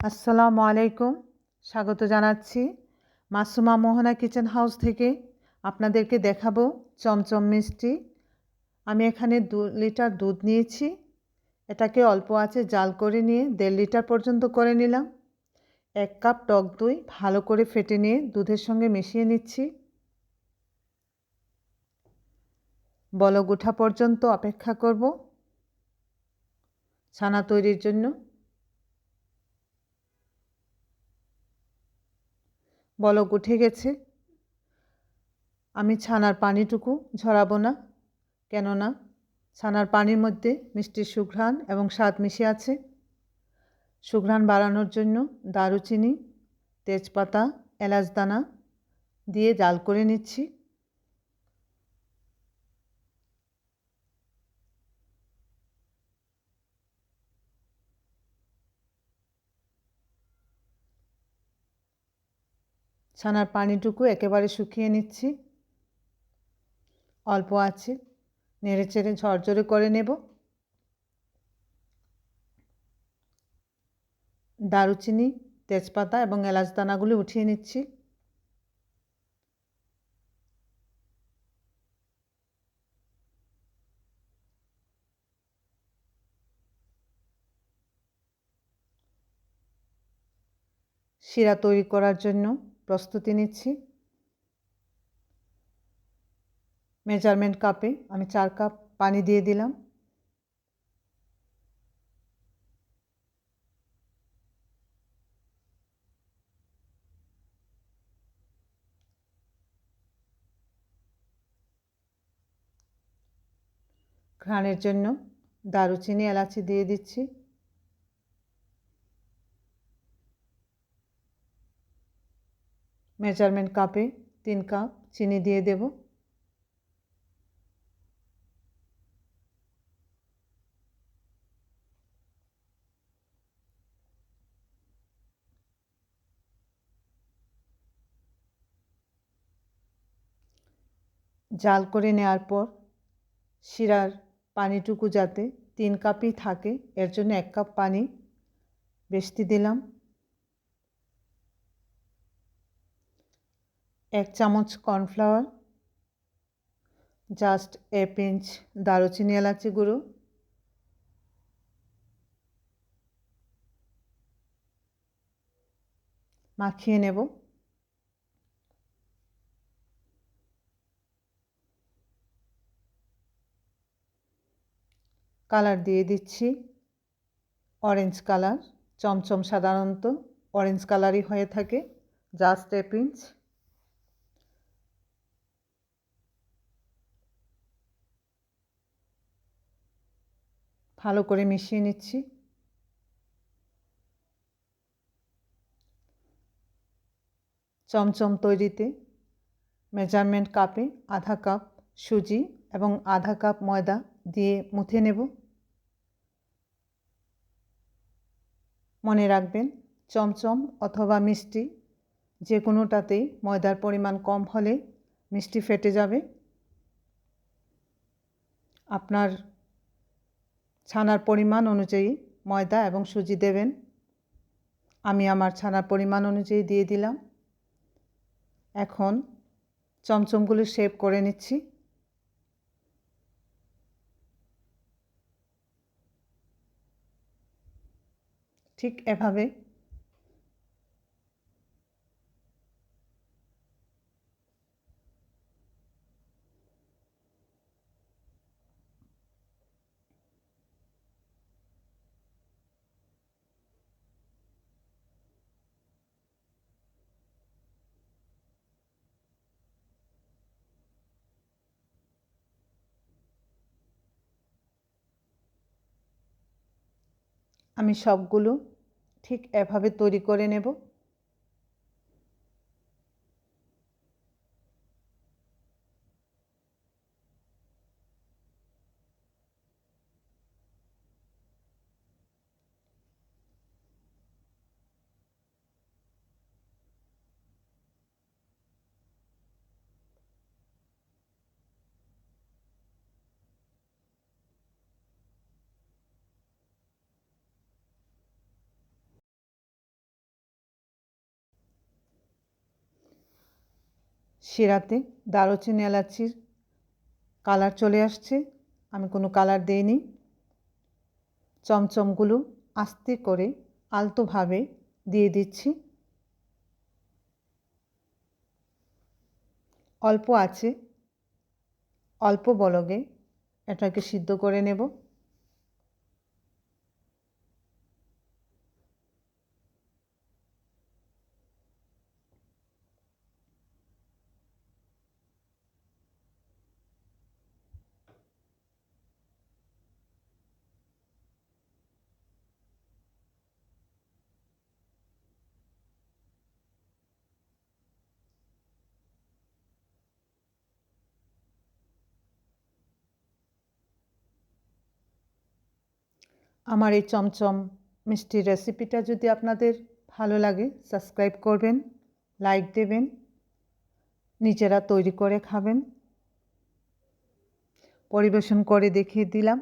আসসালামু আলাইকুম। স্বাগত জানাচ্ছি মাসুমা মোহনা কিচেন হাউস থেকে। আপনাদেরকে দেখাবো চমচম মিষ্টি। আমি এখানে 2 লিটার দুধ নিয়েছি। এটাকে অল্প আঁচে জাল করে নিয়ে 1.5 লিটার পর্যন্ত করে নিলাম। 1 কাপ টক দই ভালো করে ফেটে নিয়ে দুধের সঙ্গে মিশিয়ে নিচ্ছি। বলক ওঠা পর্যন্ত অপেক্ষা করব ছানা তৈরির জন্য। বলক উঠে গেছে। আমি ছানার পানিটুকু ঝরাবো না, কেননা ছানার পানির মধ্যে মিষ্টির সুঘ্রাণ এবং স্বাদ মিশে আছে। সুঘ্রাণ বাড়ানোর জন্য দারুচিনি, তেজপাতা, এলাচ দানা দিয়ে জাল করে নিচ্ছি। ছানার পানিটুকু একেবারে শুকিয়ে নিচ্ছি। অল্প আছে নেড়েচেড়ে ঝরঝরে করে নেব। দারুচিনি, তেজপাতা এবং এলাচ দানাগুলি উঠিয়ে নিচ্ছি। শিরা তৈরি করার জন্য প্রস্তুতি নিচ্ছি। মেজারমেন্ট কাপে আমি 4 কাপ পানি দিয়ে দিলাম। ঘ্রাণের জন্য দারুচিনি, এলাচি দিয়ে দিচ্ছি। মেজারমেন্ট কাপে 3 কাপ চিনি দিয়ে দেব। জাল করে নেওয়ার পর শিরার পানিটুকু যাতে 3 কাপই থাকে, এর জন্য 1 কাপ পানি বেশি দিলাম। 1 চামচ কর্নফ্লাওয়ার, জাস্ট 1 পিঞ্চ দারুচিনি এলাচি গুঁড়ো, মাখিয়ে নেব। কালার দিয়ে দিচ্ছি অরেঞ্জ কালার। চমচম সাধারণত অরেঞ্জ কালারই হয়ে থাকে। Just 1 pinch. ভালো করে মিশিয়ে নিচ্ছি। চমচম তৈরিতে মেজারমেন্ট কাপে আধা কাপ সুজি এবং আধা কাপ ময়দা দিয়ে মুথে নেব। মনে রাখবেন, চমচম অথবা মিষ্টি যে কোনোটাতেই ময়দার পরিমাণ কম হলে মিষ্টি ফেটে যাবে। আপনার ছানার পরিমাণ অনুযায়ী ময়দা এবং সুজি দেবেন। আমি আমার ছানার পরিমাণ অনুযায়ী দিয়ে দিলাম। এখন চমচমগুলো শেপ করে নিচ্ছি। ঠিক এভাবে আমি সবগুলো ঠিক এভাবে তৈরি করে নেব। শিরাতে দারুচিনি এলাচির কালার চলে আসছে, আমি কোনো কালার দেইনি। চমচমগুলো আস্তে করে আলতোভাবে দিয়ে দিচ্ছি। অল্প আছে, অল্প বলগে এটাকে সিদ্ধ করে নেব। আমার এই চমচম মিষ্টির রেসিপিটা যদি আপনাদের ভালো লাগে সাবস্ক্রাইব করবেন, লাইক দেবেন, নিজেরা তৈরি করে খাবেন। পরিবেশন করে দেখিয়ে দিলাম।